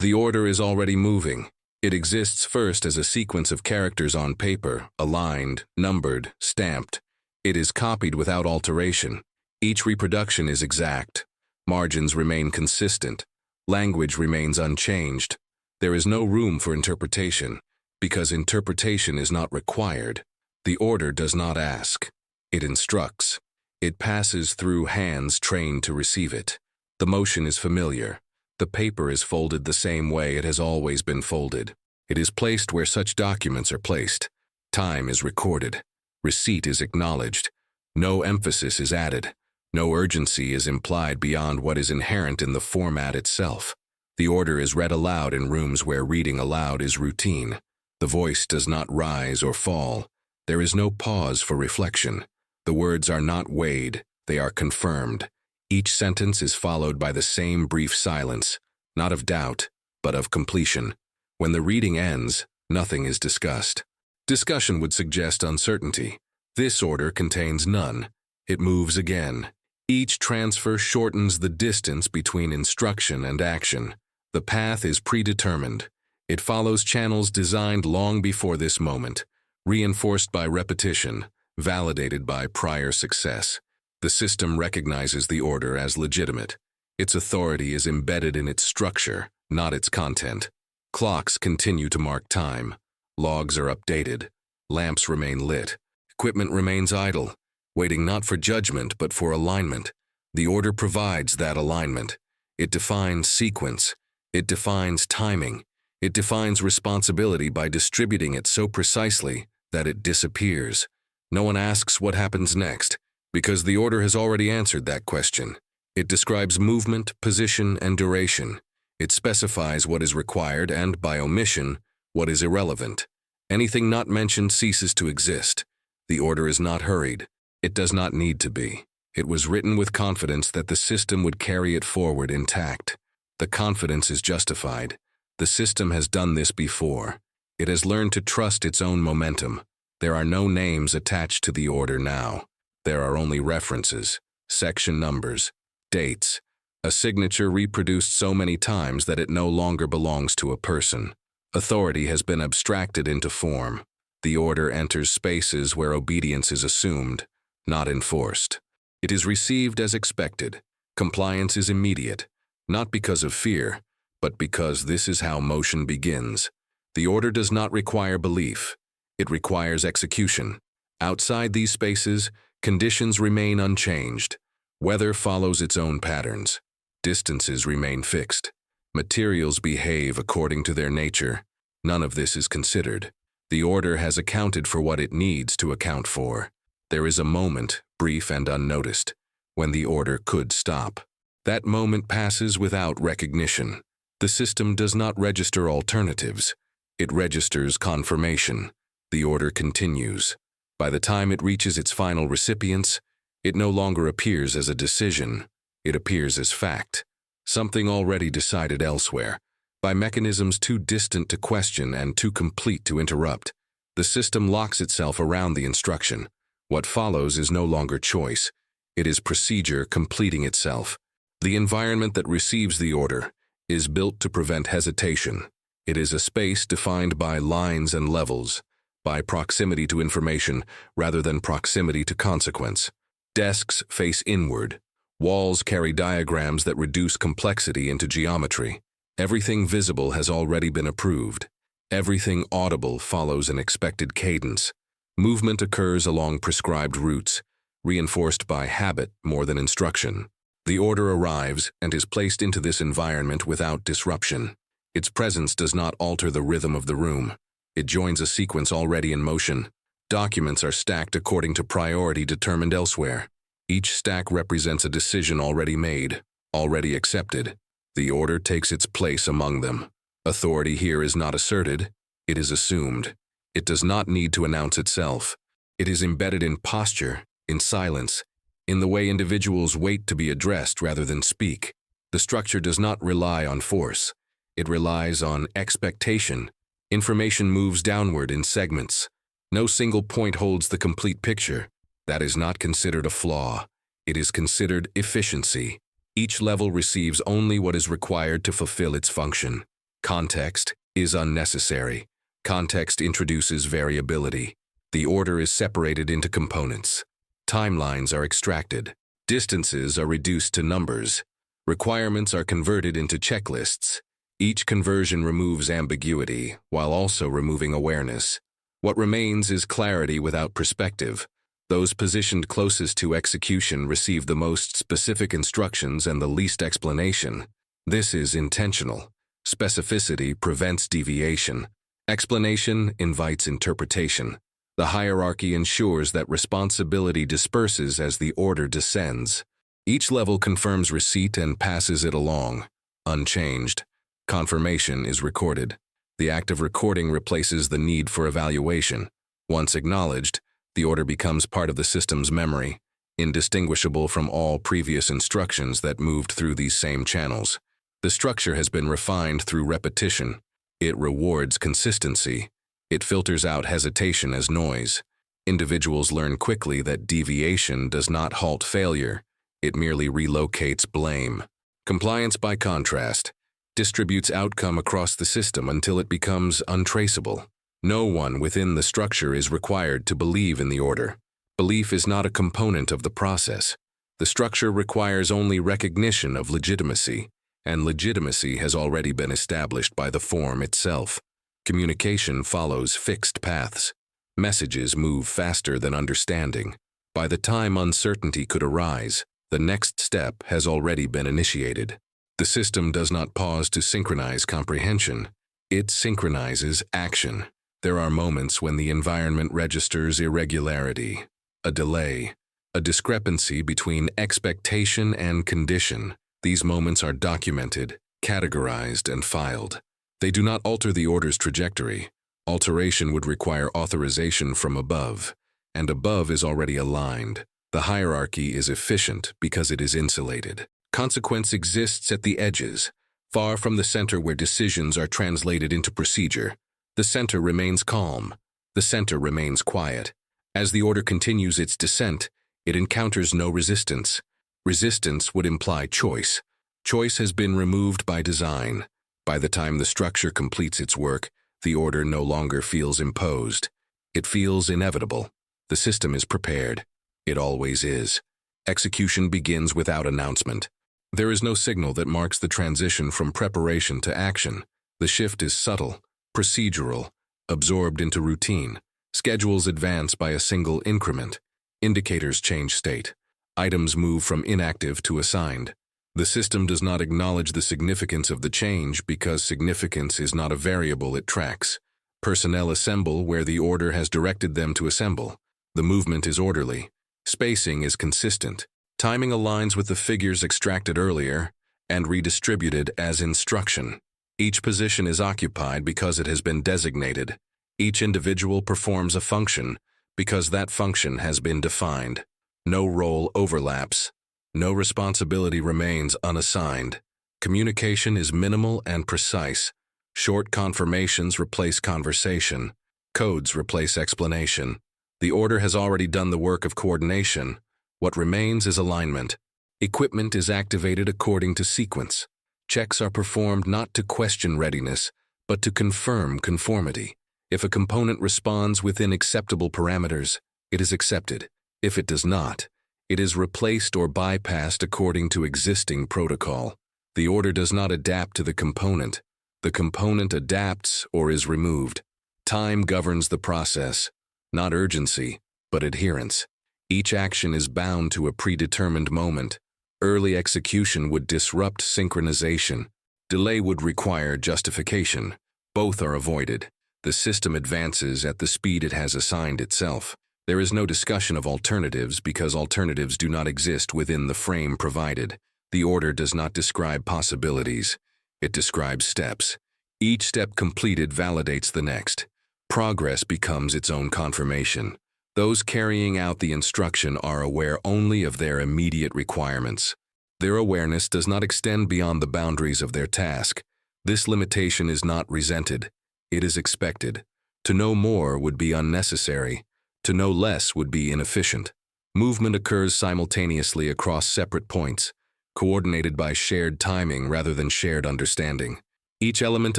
The order is already moving. It exists first as a sequence of characters on paper, aligned, numbered, stamped. It is copied without alteration. Each reproduction is exact. Margins remain consistent. Language remains unchanged. There is no room for interpretation, because interpretation is not required. The order does not ask. It instructs. It passes through hands trained to receive it. The motion is familiar. The paper is folded the same way it has always been folded. It is placed where such documents are placed. Time is recorded. Receipt is acknowledged. No emphasis is added. No urgency is implied beyond what is inherent in the format itself. The order is read aloud in rooms where reading aloud is routine. The voice does not rise or fall. There is no pause for reflection. The words are not weighed, they are confirmed. Each sentence is followed by the same brief silence, not of doubt, but of completion. When the reading ends, nothing is discussed. Discussion would suggest uncertainty. This order contains none. It moves again. Each transfer shortens the distance between instruction and action. The path is predetermined. It follows channels designed long before this moment, reinforced by repetition, validated by prior success. The system recognizes the order as legitimate. Its authority is embedded in its structure, not its content. Clocks continue to mark time. Logs are updated. Lamps remain lit. Equipment remains idle, waiting not for judgment but for alignment. The order provides that alignment. It defines sequence. It defines timing. It defines responsibility by distributing it so precisely that it disappears. No one asks what happens next, because the order has already answered that question. It describes movement, position, and duration. It specifies what is required and, by omission, what is irrelevant. Anything not mentioned ceases to exist. The order is not hurried. It does not need to be. It was written with confidence that the system would carry it forward intact. The confidence is justified. The system has done this before. It has learned to trust its own momentum. There are no names attached to the order now. There are only references, section numbers, dates, a signature reproduced so many times that it no longer belongs to a person. Authority has been abstracted into form. The order enters spaces where obedience is assumed, not enforced. It is received as expected. Compliance is immediate, not because of fear, but because this is how motion begins. The order does not require belief. It requires execution. Outside these spaces, conditions remain unchanged. Weather follows its own patterns. Distances remain fixed. Materials behave according to their nature. None of this is considered. The order has accounted for what it needs to account for. There is a moment, brief and unnoticed, when the order could stop. That moment passes without recognition. The system does not register alternatives. It registers confirmation. The order continues. By the time it reaches its final recipients, it no longer appears as a decision. It appears as fact, something already decided elsewhere, by mechanisms too distant to question and too complete to interrupt. The system locks itself around the instruction. What follows is no longer choice. It is procedure completing itself. The environment that receives the order is built to prevent hesitation. It is a space defined by lines and levels, by proximity to information rather than proximity to consequence. Desks face inward. Walls carry diagrams that reduce complexity into geometry. Everything visible has already been approved. Everything audible follows an expected cadence. Movement occurs along prescribed routes, reinforced by habit more than instruction. The order arrives and is placed into this environment without disruption. Its presence does not alter the rhythm of the room. It joins a sequence already in motion. Documents are stacked according to priority determined elsewhere. Each stack represents a decision already made, already accepted. The order takes its place among them. Authority here is not asserted, it is assumed. It does not need to announce itself. It is embedded in posture, in silence, in the way individuals wait to be addressed rather than speak. The structure does not rely on force. It relies on expectation. Information moves downward in segments. No single point holds the complete picture. That is not considered a flaw. It is considered efficiency. Each level receives only what is required to fulfill its function. Context is unnecessary. Context introduces variability. The order is separated into components. Timelines are extracted. Distances are reduced to numbers. Requirements are converted into checklists. Each conversion removes ambiguity, while also removing awareness. What remains is clarity without perspective. Those positioned closest to execution receive the most specific instructions and the least explanation. This is intentional. Specificity prevents deviation. Explanation invites interpretation. The hierarchy ensures that responsibility disperses as the order descends. Each level confirms receipt and passes it along, unchanged. Confirmation is recorded. The act of recording replaces the need for evaluation. Once acknowledged, the order becomes part of the system's memory, indistinguishable from all previous instructions that moved through these same channels. The structure has been refined through repetition. It rewards consistency. It filters out hesitation as noise. Individuals learn quickly that deviation does not halt failure. It merely relocates blame. Compliance, by contrast, distributes outcome across the system until it becomes untraceable. No one within the structure is required to believe in the order. Belief is not a component of the process. The structure requires only recognition of legitimacy, and legitimacy has already been established by the form itself. Communication follows fixed paths. Messages move faster than understanding. By the time uncertainty could arise, the next step has already been initiated. The system does not pause to synchronize comprehension. It synchronizes action. There are moments when the environment registers irregularity, a delay, a discrepancy between expectation and condition. These moments are documented, categorized, and filed. They do not alter the order's trajectory. Alteration would require authorization from above, and above is already aligned. The hierarchy is efficient because it is insulated. Consequence exists at the edges, far from the center where decisions are translated into procedure. The center remains calm. The center remains quiet. As the order continues its descent, it encounters no resistance. Resistance would imply choice. Choice has been removed by design. By the time the structure completes its work, the order no longer feels imposed. It feels inevitable. The system is prepared. It always is. Execution begins without announcement. There is no signal that marks the transition from preparation to action. The shift is subtle, procedural, absorbed into routine. Schedules advance by a single increment. Indicators change state. Items move from inactive to assigned. The system does not acknowledge the significance of the change because significance is not a variable it tracks. Personnel assemble where the order has directed them to assemble. The movement is orderly. Spacing is consistent. Timing aligns with the figures extracted earlier and redistributed as instruction. Each position is occupied because it has been designated. Each individual performs a function because that function has been defined. No role overlaps. No responsibility remains unassigned. Communication is minimal and precise. Short confirmations replace conversation. Codes replace explanation. The order has already done the work of coordination. What remains is alignment. Equipment is activated according to sequence. Checks are performed not to question readiness, but to confirm conformity. If a component responds within acceptable parameters, it is accepted. If it does not, it is replaced or bypassed according to existing protocol. The order does not adapt to the component. The component adapts or is removed. Time governs the process, not urgency, but adherence. Each action is bound to a predetermined moment. Early execution would disrupt synchronization. Delay would require justification. Both are avoided. The system advances at the speed it has assigned itself. There is no discussion of alternatives because alternatives do not exist within the frame provided. The order does not describe possibilities. It describes steps. Each step completed validates the next. Progress becomes its own confirmation. Those carrying out the instruction are aware only of their immediate requirements. Their awareness does not extend beyond the boundaries of their task. This limitation is not resented. It is expected. To know more would be unnecessary. To know less would be inefficient. Movement occurs simultaneously across separate points, coordinated by shared timing rather than shared understanding. Each element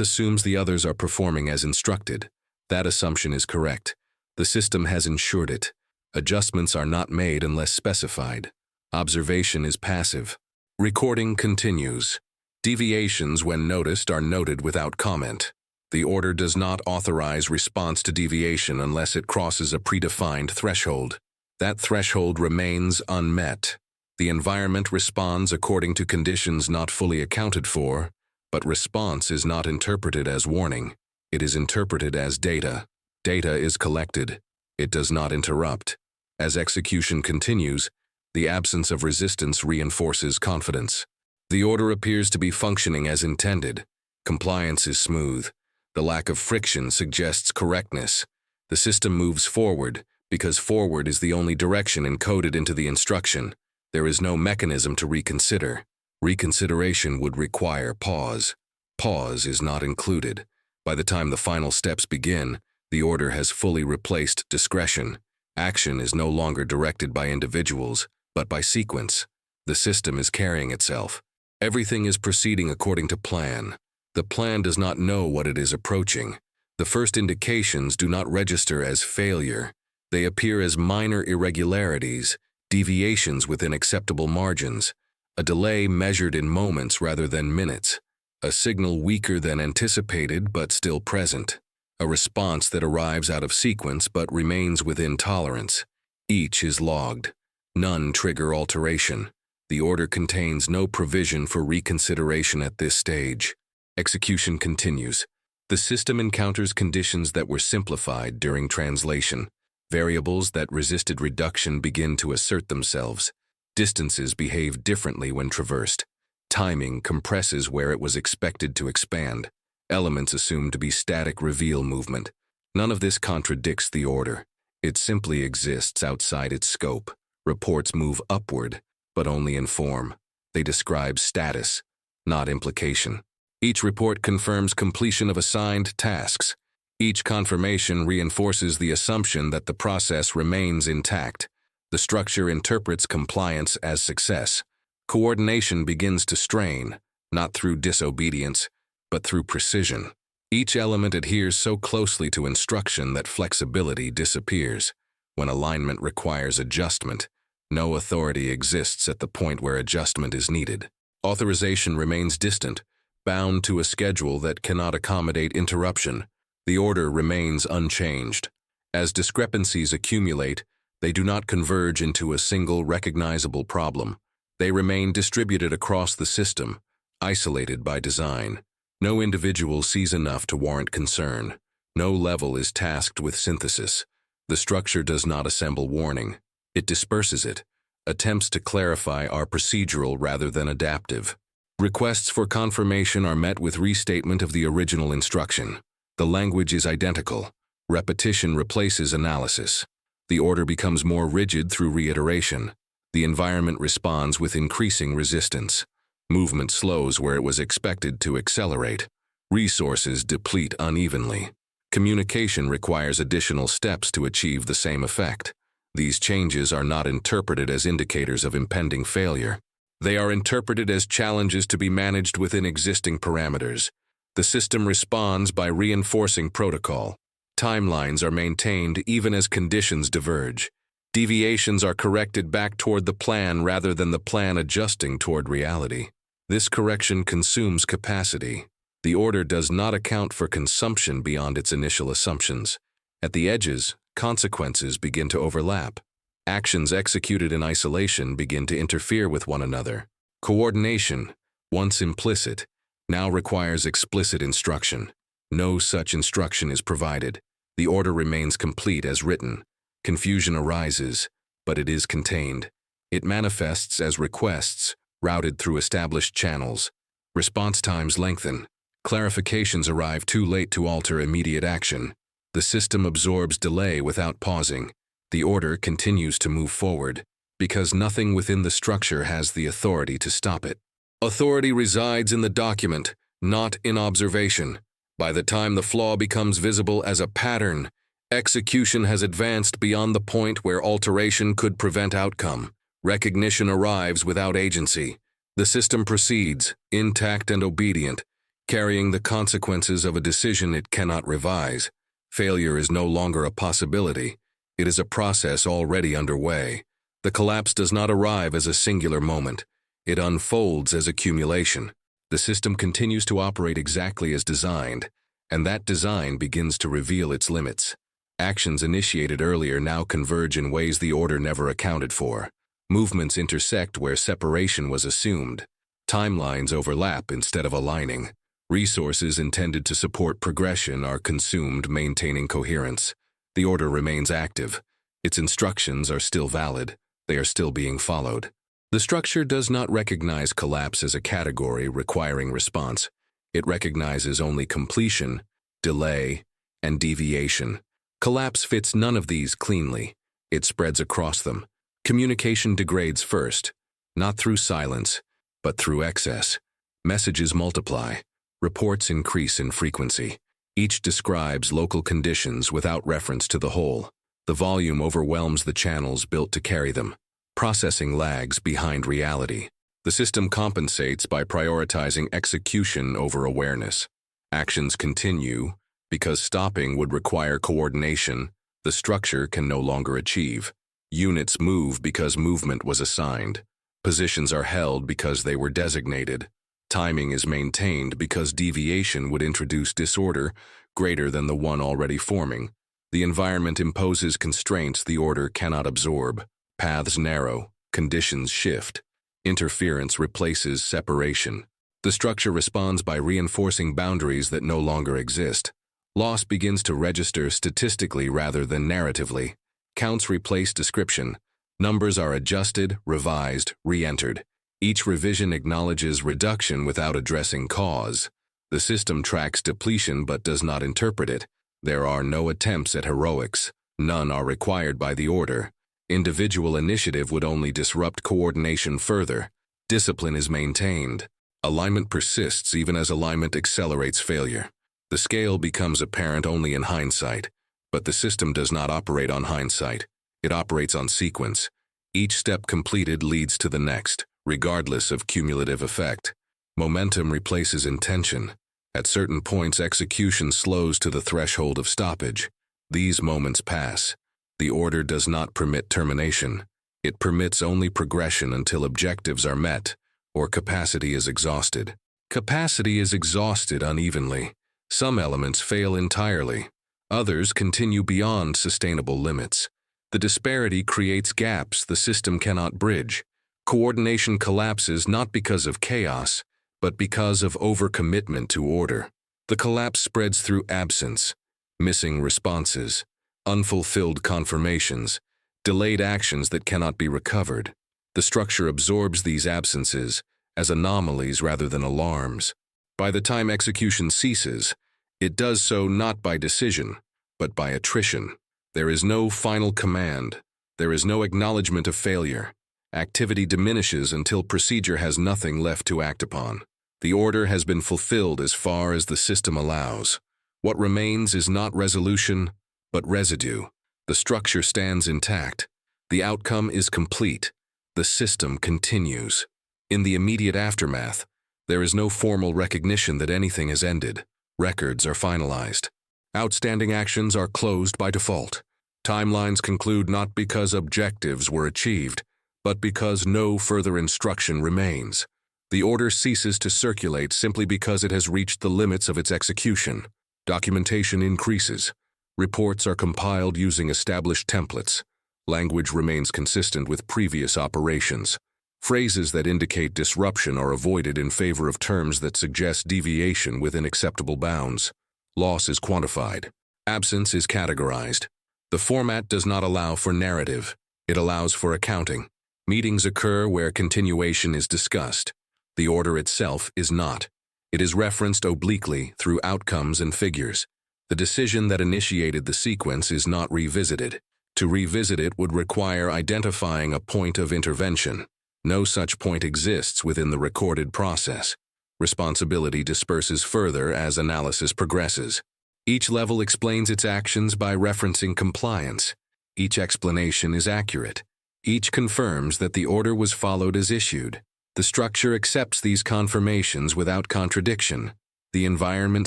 assumes the others are performing as instructed. That assumption is correct. The system has ensured it. Adjustments are not made unless specified. Observation is passive. Recording continues. Deviations, when noticed, are noted without comment. The order does not authorize response to deviation unless it crosses a predefined threshold. That threshold remains unmet. The environment responds according to conditions not fully accounted for, but response is not interpreted as warning. It is interpreted as data. Data is collected. It does not interrupt. As execution continues, the absence of resistance reinforces confidence. The order appears to be functioning as intended. Compliance is smooth. The lack of friction suggests correctness. The system moves forward because forward is the only direction encoded into the instruction. There is no mechanism to reconsider. Reconsideration would require pause. Pause is not included. By the time the final steps begin, the order has fully replaced discretion. Action is no longer directed by individuals, but by sequence. The system is carrying itself. Everything is proceeding according to plan. The plan does not know what it is approaching. The first indications do not register as failure. They appear as minor irregularities, deviations within acceptable margins, a delay measured in moments rather than minutes, a signal weaker than anticipated but still present, a response that arrives out of sequence but remains within tolerance. Each is logged. None trigger alteration. The order contains no provision for reconsideration at this stage. Execution continues. The system encounters conditions that were simplified during translation. Variables that resisted reduction begin to assert themselves. Distances behave differently when traversed. Timing compresses where it was expected to expand. Elements assumed to be static reveal movement. None of this contradicts the order. It simply exists outside its scope. Reports move upward, but only in form. They describe status, not implication. Each report confirms completion of assigned tasks. Each confirmation reinforces the assumption that the process remains intact. The structure interprets compliance as success. Coordination begins to strain, not through disobedience, but through precision. Each element adheres so closely to instruction that flexibility disappears. When alignment requires adjustment, no authority exists at the point where adjustment is needed. Authorization remains distant, bound to a schedule that cannot accommodate interruption. The order remains unchanged. As discrepancies accumulate, they do not converge into a single recognizable problem. They remain distributed across the system, isolated by design. No individual sees enough to warrant concern. No level is tasked with synthesis. The structure does not assemble warning. It disperses it. Attempts to clarify are procedural rather than adaptive. Requests for confirmation are met with restatement of the original instruction. The language is identical. Repetition replaces analysis. The order becomes more rigid through reiteration. The environment responds with increasing resistance. Movement slows where it was expected to accelerate. Resources deplete unevenly. Communication requires additional steps to achieve the same effect. These changes are not interpreted as indicators of impending failure. They are interpreted as challenges to be managed within existing parameters. The system responds by reinforcing protocol. Timelines are maintained even as conditions diverge. Deviations are corrected back toward the plan rather than the plan adjusting toward reality. This correction consumes capacity. The order does not account for consumption beyond its initial assumptions. At the edges, consequences begin to overlap. Actions executed in isolation begin to interfere with one another. Coordination, once implicit, now requires explicit instruction. No such instruction is provided. The order remains complete as written. Confusion arises, but it is contained. It manifests as requests, routed through established channels. Response times lengthen. Clarifications arrive too late to alter immediate action. The system absorbs delay without pausing. The order continues to move forward, because nothing within the structure has the authority to stop it. Authority resides in the document, not in observation. By the time the flaw becomes visible as a pattern, execution has advanced beyond the point where alteration could prevent outcome. Recognition arrives without agency. The system proceeds, intact and obedient, carrying the consequences of a decision it cannot revise. Failure is no longer a possibility. It is a process already underway. The collapse does not arrive as a singular moment. It unfolds as accumulation. The system continues to operate exactly as designed, and that design begins to reveal its limits. Actions initiated earlier now converge in ways the order never accounted for. Movements intersect where separation was assumed. Timelines overlap instead of aligning. Resources intended to support progression are consumed, maintaining coherence. The order remains active. Its instructions are still valid. They are still being followed. The structure does not recognize collapse as a category requiring response. It recognizes only completion, delay, and deviation. Collapse fits none of these cleanly. It spreads across them. Communication degrades first, not through silence, but through excess. Messages multiply. Reports increase in frequency. Each describes local conditions without reference to the whole. The volume overwhelms the channels built to carry them. Processing lags behind reality. The system compensates by prioritizing execution over awareness. Actions continue because stopping would require coordination the structure can no longer achieve. Units move because movement was assigned. Positions are held because they were designated. Timing is maintained because deviation would introduce disorder greater than the one already forming. The environment imposes constraints the order cannot absorb. Paths narrow, conditions shift. Interference replaces separation. The structure responds by reinforcing boundaries that no longer exist. Loss begins to register statistically rather than narratively. Counts replace description. Numbers are adjusted, revised, re-entered. Each revision acknowledges reduction without addressing cause. The system tracks depletion but does not interpret it. There are no attempts at heroics. None are required by the order. Individual initiative would only disrupt coordination further. Discipline is maintained. Alignment persists even as alignment accelerates failure. The scale becomes apparent only in hindsight, but the system does not operate on hindsight. It operates on sequence. Each step completed leads to the next, regardless of cumulative effect. Momentum replaces intention. At certain points, execution slows to the threshold of stoppage. These moments pass. The order does not permit termination. It permits only progression until objectives are met or capacity is exhausted. Capacity is exhausted unevenly. Some elements fail entirely. Others continue beyond sustainable limits. The disparity creates gaps the system cannot bridge. Coordination collapses not because of chaos, but because of overcommitment to order. The collapse spreads through absence, missing responses, unfulfilled confirmations, delayed actions that cannot be recovered. The structure absorbs these absences as anomalies rather than alarms. By the time execution ceases, it does so not by decision, but by attrition. There is no final command. There is no acknowledgement of failure. Activity diminishes until procedure has nothing left to act upon. The order has been fulfilled as far as the system allows. What remains is not resolution, but residue. The structure stands intact. The outcome is complete. The system continues. In the immediate aftermath, there is no formal recognition that anything has ended. Records are finalized. Outstanding actions are closed by default. Timelines conclude not because objectives were achieved, but because no further instruction remains. The order ceases to circulate simply because it has reached the limits of its execution. Documentation increases. Reports are compiled using established templates. Language remains consistent with previous operations. Phrases that indicate disruption are avoided in favor of terms that suggest deviation within acceptable bounds. Loss is quantified. Absence is categorized. The format does not allow for narrative. It allows for accounting. Meetings occur where continuation is discussed. The order itself is not. It is referenced obliquely through outcomes and figures. The decision that initiated the sequence is not revisited. To revisit it would require identifying a point of intervention. No such point exists within the recorded process. Responsibility disperses further as analysis progresses. Each level explains its actions by referencing compliance. Each explanation is accurate. Each confirms that the order was followed as issued. The structure accepts these confirmations without contradiction. The environment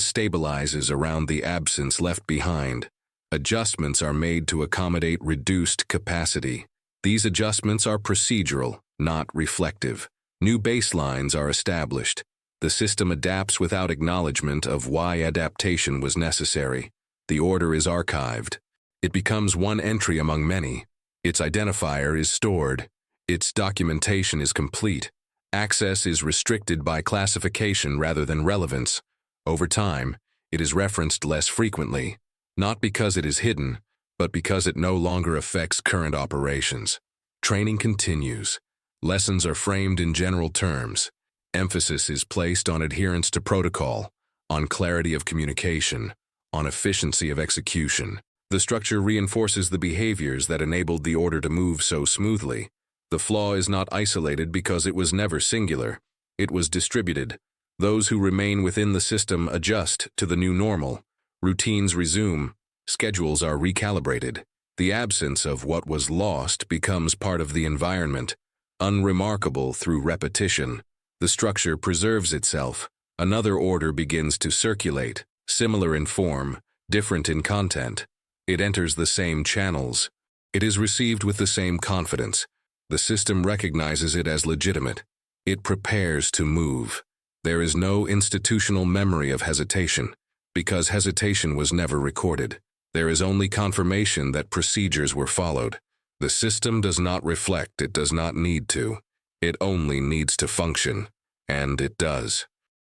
stabilizes around the absence left behind. Adjustments are made to accommodate reduced capacity. These adjustments are procedural, not reflective. New baselines are established. The system adapts without acknowledgement of why adaptation was necessary. The order is archived. It becomes one entry among many. Its identifier is stored. Its documentation is complete. Access is restricted by classification rather than relevance. Over time, it is referenced less frequently, not because it is hidden, but because it no longer affects current operations. Training continues. Lessons are framed in general terms. Emphasis is placed on adherence to protocol, on clarity of communication, on efficiency of execution. The structure reinforces the behaviors that enabled the order to move so smoothly. The flaw is not isolated because it was never singular. It was distributed. Those who remain within the system adjust to the new normal. Routines resume. Schedules are recalibrated. The absence of what was lost becomes part of the environment, unremarkable through repetition. The structure preserves itself. Another order begins to circulate, similar in form, different in content. It enters the same channels. It is received with the same confidence. The system recognizes it as legitimate. It prepares to move. There is no institutional memory of hesitation, because hesitation was never recorded. There is only confirmation that procedures were followed. The system does not reflect, it does not need to. It only needs to function, and it does.